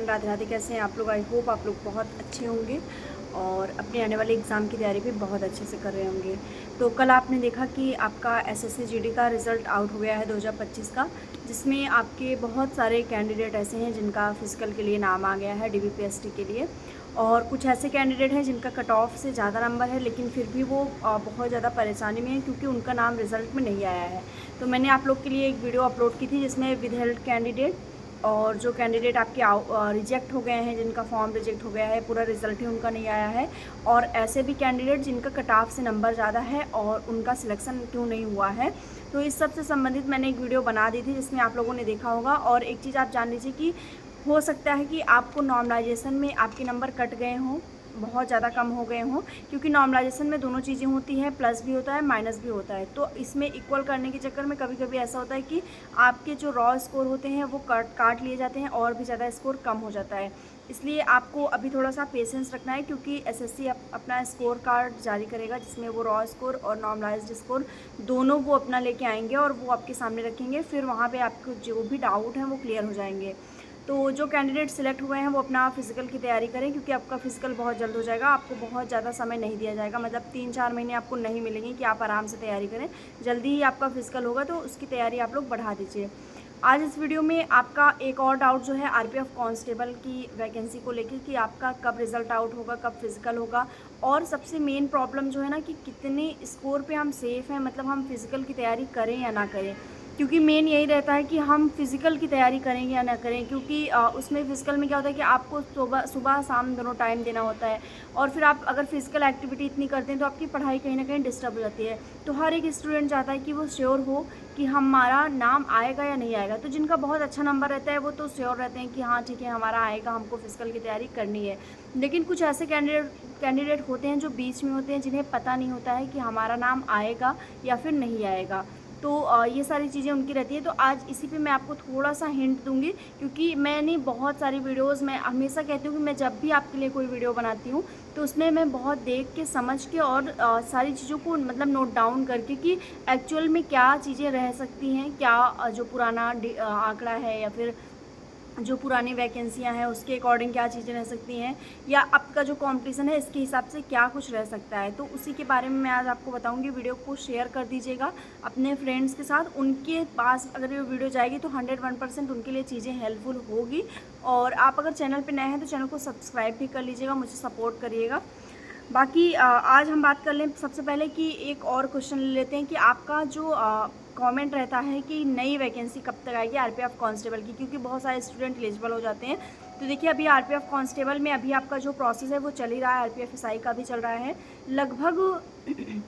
राधे राधे। कैसे हैं आप लोग? आई होप आप लोग बहुत अच्छे होंगे और अपने आने वाले एग्ज़ाम की तैयारी भी बहुत अच्छे से कर रहे होंगे। तो कल आपने देखा कि आपका एसएससी जीडी का रिज़ल्ट आउट हो गया है 2025 का, जिसमें आपके बहुत सारे कैंडिडेट ऐसे हैं जिनका फ़िज़िकल के लिए नाम आ गया है डीबीपीएसटी के लिए, और कुछ ऐसे कैंडिडेट हैं जिनका कट ऑफ से ज़्यादा नंबर है, लेकिन फिर भी वो बहुत ज़्यादा परेशानी में है क्योंकि उनका नाम रिज़ल्ट में नहीं आया है। तो मैंने आप लोग के लिए एक वीडियो अपलोड की थी जिसमें विदहेल्ड कैंडिडेट और जो कैंडिडेट आपके रिजेक्ट हो गए हैं, जिनका फॉर्म रिजेक्ट हो गया है, पूरा रिज़ल्ट ही उनका नहीं आया है, और ऐसे भी कैंडिडेट जिनका कट ऑफ से नंबर ज़्यादा है और उनका सिलेक्शन क्यों नहीं हुआ है। तो इस सब से संबंधित मैंने एक वीडियो बना दी थी जिसमें आप लोगों ने देखा होगा। और एक चीज़ आप जान लीजिए कि हो सकता है कि आपको नॉर्मलाइजेशन में आपके नंबर कट गए हों, बहुत ज़्यादा कम हो गए हों, क्योंकि नॉर्मलाइजेशन में दोनों चीज़ें होती हैं, प्लस भी होता है माइनस भी होता है। तो इसमें इक्वल करने के चक्कर में कभी कभी ऐसा होता है कि आपके जो रॉ स्कोर होते हैं वो काट लिए जाते हैं और भी ज़्यादा स्कोर कम हो जाता है। इसलिए आपको अभी थोड़ा सा पेशेंस रखना है, क्योंकि एसएससी अपना स्कोर कार्ड जारी करेगा जिसमें वो रॉ स्कोर और नॉर्मलाइज्ड स्कोर दोनों वो अपना लेके आएंगे और वो आपके सामने रखेंगे। फिर वहाँ पे आपको जो भी डाउट हैं वो क्लियर हो जाएंगे। तो जो कैंडिडेट सिलेक्ट हुए हैं वो अपना फ़िज़िकल की तैयारी करें, क्योंकि आपका फ़िज़िकल बहुत जल्द हो जाएगा। आपको बहुत ज़्यादा समय नहीं दिया जाएगा, मतलब 3-4 महीने आपको नहीं मिलेंगे कि आप आराम से तैयारी करें। जल्दी ही आपका फ़िज़िकल होगा तो उसकी तैयारी आप लोग बढ़ा दीजिए। आज इस वीडियो में आपका एक और डाउट जो है आरपीएफ कांस्टेबल की वैकेंसी को लेकर कि आपका कब रिज़ल्ट आउट होगा, कब फिज़िकल होगा, और सबसे मेन प्रॉब्लम जो है ना कि कितने स्कोर पे हम सेफ़ हैं, मतलब हम फिज़िकल की तैयारी करें या ना करें। क्योंकि मेन यही रहता है कि हम फिज़िकल की तैयारी करें या ना करें, क्योंकि उसमें फ़िज़िकल में क्या होता है कि आपको सुबह सुबह शाम दोनों टाइम देना होता है, और फिर आप अगर फ़िज़िकल एक्टिविटी इतनी करते हैं तो आपकी पढ़ाई कहीं ना कहीं डिस्टर्ब हो जाती है। तो हर एक स्टूडेंट चाहता है कि वो श्योर हो कि हमारा नाम आएगा या नहीं आएगा। तो जिनका बहुत अच्छा नंबर रहता है वो तो श्योर रहते हैं कि हाँ ठीक है हमारा आएगा, हमको फ़िज़िकल की तैयारी करनी है। लेकिन कुछ ऐसे कैंडिडेट होते हैं जो बीच में होते हैं, जिन्हें पता नहीं होता है कि हमारा नाम आएगा या फिर नहीं आएगा। तो ये सारी चीज़ें उनकी रहती है। तो आज इसी पे मैं आपको थोड़ा सा हिंट दूंगी, क्योंकि मैंने बहुत सारी वीडियोस, मैं हमेशा कहती हूँ कि मैं जब भी आपके लिए कोई वीडियो बनाती हूँ तो उसमें मैं बहुत देख के समझ के और सारी चीज़ों को मतलब नोट डाउन करके कि एक्चुअल में क्या चीज़ें रह सकती हैं, क्या जो पुराना आंकड़ा है या फिर जो पुरानी वैकेंसियां हैं उसके अकॉर्डिंग क्या चीज़ें रह सकती हैं, या आपका जो कंपटीशन है इसके हिसाब से क्या कुछ रह सकता है। तो उसी के बारे में मैं आज आपको बताऊंगी। वीडियो को शेयर कर दीजिएगा अपने फ्रेंड्स के साथ, उनके पास अगर ये वीडियो जाएगी तो 101% उनके लिए चीज़ें हेल्पफुल होगी। और आप अगर चैनल पर नए हैं तो चैनल को सब्सक्राइब भी कर लीजिएगा, मुझे सपोर्ट करिएगा। बाकी आज हम बात कर लें सबसे पहले कि एक और क्वेश्चन ले लेते हैं कि आपका जो कमेंट रहता है कि नई वैकेंसी कब तक आएगी आरपीएफ कांस्टेबल की, क्योंकि बहुत सारे स्टूडेंट एलिजिबल हो जाते हैं। तो देखिए अभी आरपीएफ कांस्टेबल में अभी आपका जो प्रोसेस है वो चल ही रहा है, आरपीएफ एसआई का भी चल रहा है। लगभग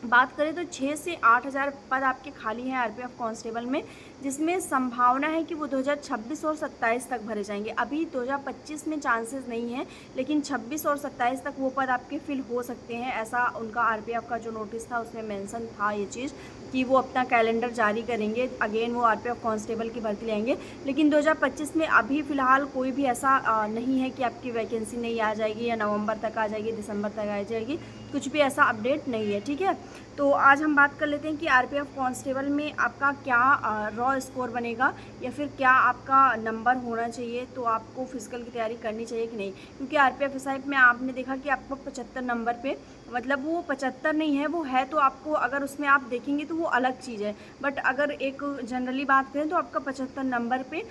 बात करें तो 6 से 8 हज़ार पद आपके खाली हैं आरपीएफ कांस्टेबल में, जिसमें संभावना है कि वो 2026 और 27 तक भरे जाएंगे। अभी 2025 में चांसेस नहीं है, लेकिन 26 और 27 तक वो पद आपके फिल हो सकते हैं। ऐसा उनका आरपीएफ का जो नोटिस था उसमें मेंशन था ये चीज़ कि वो अपना कैलेंडर जारी करेंगे, अगेन वो आरपीएफ कांस्टेबल की भर्ती लेंगे। लेकिन 2025 में अभी फ़िलहाल कोई भी ऐसा नहीं है कि आपकी वैकेंसी नहीं आ जाएगी या नवंबर तक आ जाएगी, दिसंबर तक आ जाएगी, कुछ भी ऐसा अपडेट नहीं है। ठीक है, तो आज हम बात कर लेते हैं कि आरपीएफ कांस्टेबल में आपका क्या रॉ स्कोर बनेगा, या फिर क्या आपका नंबर होना चाहिए, तो आपको फिजिकल की तैयारी करनी चाहिए कि नहीं। क्योंकि आरपीएफ एसआई में आपने देखा कि आपको 75 नंबर पे, मतलब वो 75 नहीं है, वो है तो आपको अगर उसमें आप देखेंगे तो वो अलग चीज़ है, बट अगर एक जनरली बात करें तो आपका 75 नंबर पे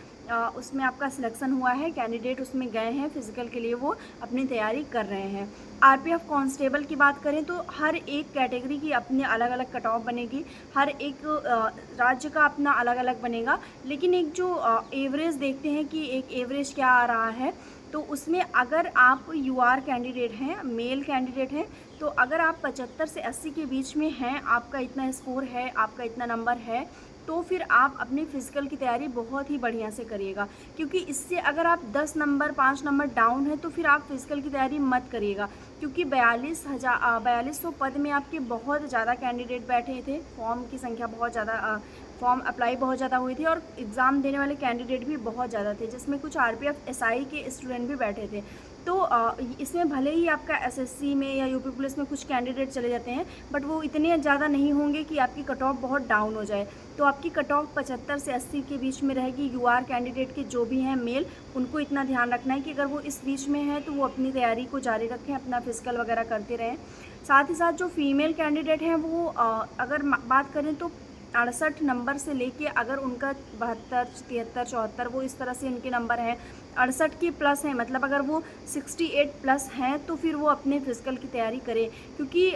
उसमें आपका सिलेक्शन हुआ है, कैंडिडेट उसमें गए हैं फिजिकल के लिए, वो अपनी तैयारी कर रहे हैं। आरपीएफ कांस्टेबल की बात करें तो हर एक कैटेगरी की अपनी अलग अलग कट ऑफ बनेगी, हर एक राज्य का अपना अलग अलग बनेगा। लेकिन एक जो एवरेज देखते हैं कि एक एवरेज क्या आ रहा है, तो उसमें अगर आप यूआर कैंडिडेट हैं, मेल कैंडिडेट हैं, तो अगर आप 75 से 80 के बीच में हैं, आपका इतना स्कोर है, आपका इतना नंबर है, तो फिर आप अपनी फ़िज़िकल की तैयारी बहुत ही बढ़िया से करिएगा। क्योंकि इससे अगर आप 10 नंबर 5 नंबर डाउन है तो फिर आप फ़िज़िकल की तैयारी मत करिएगा, क्योंकि 4200 पद में आपके बहुत ज़्यादा कैंडिडेट बैठे थे, फॉर्म की संख्या बहुत ज़्यादा फॉर्म अप्लाई बहुत ज़्यादा हुए थे और एग्ज़ाम देने वाले कैंडिडेट भी बहुत ज़्यादा थे, जिसमें कुछ आरपीएफ एसआई के स्टूडेंट भी बैठे थे। तो इसमें भले ही आपका एसएससी में या यूपी पुलिस में कुछ कैंडिडेट चले जाते हैं, बट वो इतने ज़्यादा नहीं होंगे कि आपकी कट ऑफ बहुत डाउन हो जाए। तो आपकी कट ऑफ 75 से 80 के बीच में रहेगी। यूआर कैंडिडेट के जो भी हैं मेल, उनको इतना ध्यान रखना है कि अगर वो इस बीच में है तो वो अपनी तैयारी को जारी रखें, अपना फिजिकल वगैरह करते रहें। साथ ही साथ जो फीमेल कैंडिडेट हैं वो अगर बात करें तो 68 नंबर से लेके अगर उनका 72, 73, 74 वो इस तरह से इनके नंबर हैं, 68 के प्लस हैं, मतलब अगर वो 68 प्लस हैं तो फिर वो अपने फिजिकल की तैयारी करें। क्योंकि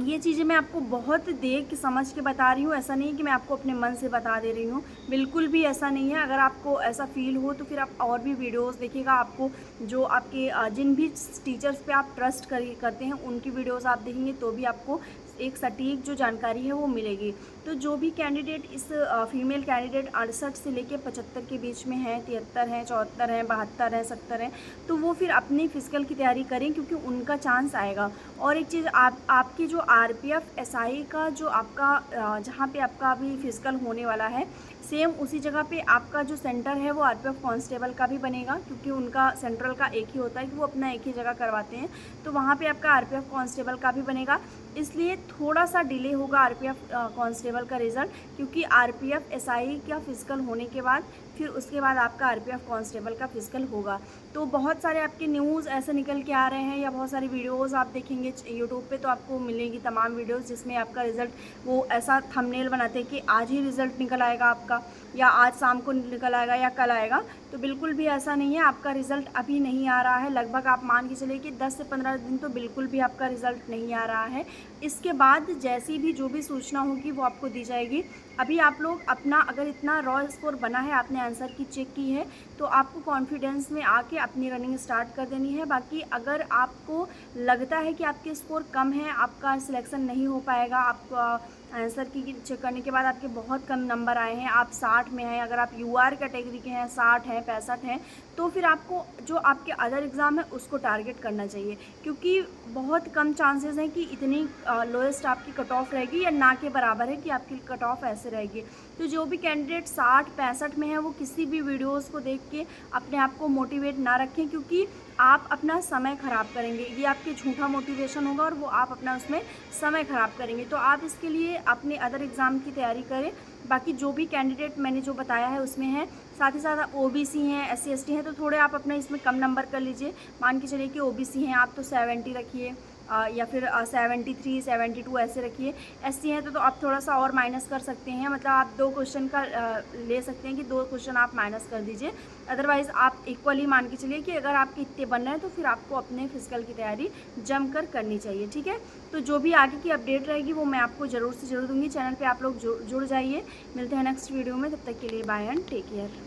ये चीज़ें मैं आपको बहुत देख के समझ के बता रही हूँ, ऐसा नहीं है कि मैं आपको अपने मन से बता दे रही हूँ, बिल्कुल भी ऐसा नहीं है। अगर आपको ऐसा फील हो तो फिर आप और भी वीडियोस देखिएगा। आपको जो आपके जिन भी टीचर्स पे आप ट्रस्ट करते हैं उनकी वीडियोस आप देखेंगे तो भी आपको एक सटीक जो जानकारी है वो मिलेगी। तो जो भी कैंडिडेट इस फीमेल कैंडिडेट 68 से लेके 75 के बीच में हैं, 73 हैं, 74 हैं, 72 हैं, 70 हैं, तो वो फिर अपनी फिजिकल की तैयारी करें क्योंकि उनका चांस आएगा। और एक चीज़, आपकी जो आरपीएफ एसआई का जो आपका जहाँ पे आपका अभी फिजिकल होने वाला है, सेम उसी जगह पे आपका जो सेंटर है वो आरपीएफ कांस्टेबल का भी बनेगा, क्योंकि उनका सेंट्रल का एक ही होता है कि वो अपना एक ही जगह करवाते हैं। तो वहाँ पे आपका आरपीएफ कांस्टेबल का भी बनेगा, इसलिए थोड़ा सा डिले होगा आरपीएफ कांस्टेबल का रिज़ल्ट, क्योंकि आरपीएफ एसआई का फिजिकल होने के बाद फिर उसके बाद आपका आरपीएफ कांस्टेबल का फिजिकल होगा। तो बहुत सारे आपके न्यूज़ ऐसे निकल के आ रहे हैं या बहुत सारी वीडियोस आप देखेंगे यूट्यूब पे तो आपको मिलेंगी तमाम वीडियोस जिसमें आपका रिज़ल्ट वो ऐसा थंबनेल बनाते हैं कि आज ही रिज़ल्ट निकल आएगा आपका, या आज शाम को निकल आएगा या कल आएगा। तो बिल्कुल भी ऐसा नहीं है, आपका रिज़ल्ट अभी नहीं आ रहा है। लगभग आप मान के चलिए कि 10 से 15 दिन तो बिल्कुल भी आपका रिज़ल्ट नहीं आ रहा है। इसके बाद जैसी भी जो भी सूचना होगी वो आपको दी जाएगी। अभी आप लोग अपना, अगर इतना रॉ स्कोर बना है, आपने आंसर की चेक की है, तो आपको कॉन्फिडेंस में आके अपनी रनिंग स्टार्ट कर देनी है। बाकी अगर आपको लगता है कि आपके स्कोर कम है, आपका सिलेक्शन नहीं हो पाएगा, आपका आंसर की चेक करने के बाद आपके बहुत कम नंबर आए हैं, आप 60 में हैं, अगर आप यूआर कैटेगरी के हैं 60 हैं, 65 हैं, तो फिर आपको जो आपके अदर एग्ज़ाम है उसको टारगेट करना चाहिए, क्योंकि बहुत कम चांसेस हैं कि इतनी लोएस्ट आपकी कट ऑफ रहेगी या ना के बराबर है कि आपकी कट ऑफ ऐसे रहेगी। तो जो भी कैंडिडेट 60, 65 में है वो किसी भी वीडियोज़ को देख के अपने आप को मोटिवेट ना रखें, क्योंकि आप अपना समय ख़राब करेंगे। ये आपके झूठा मोटिवेशन होगा और वो आप अपना उसमें समय ख़राब करेंगे। तो आप इसके लिए अपने अदर एग्ज़ाम की तैयारी करें। बाकी जो भी कैंडिडेट मैंने जो बताया है उसमें है, साथ ही साथ आप ओबीसी हैं, एससी एसटी हैं, तो थोड़े आप अपना इसमें कम नंबर कर लीजिए। मान के चलिए कि ओबीसी हैं आप तो 70 रखिए, या फिर 73, 72 ऐसे रखिए। एससी हैं तो आप थोड़ा सा और माइनस कर सकते हैं, मतलब आप 2 क्वेश्चन का ले सकते हैं कि 2 क्वेश्चन आप माइनस कर दीजिए। अदरवाइज़ आप इक्वली मान के चलिए कि अगर आपके इतने बन रहे हैं तो फिर आपको अपने फिजिकल की तैयारी जमकर करनी चाहिए, ठीक है। तो जो भी आगे की अपडेट रहेगी वो मैं आपको ज़रूर से ज़रूर दूँगी। चैनल पे आप लोग जुड़ जाइए। मिलते हैं नेक्स्ट वीडियो में, तब तक के लिए बाय एंड टेक केयर।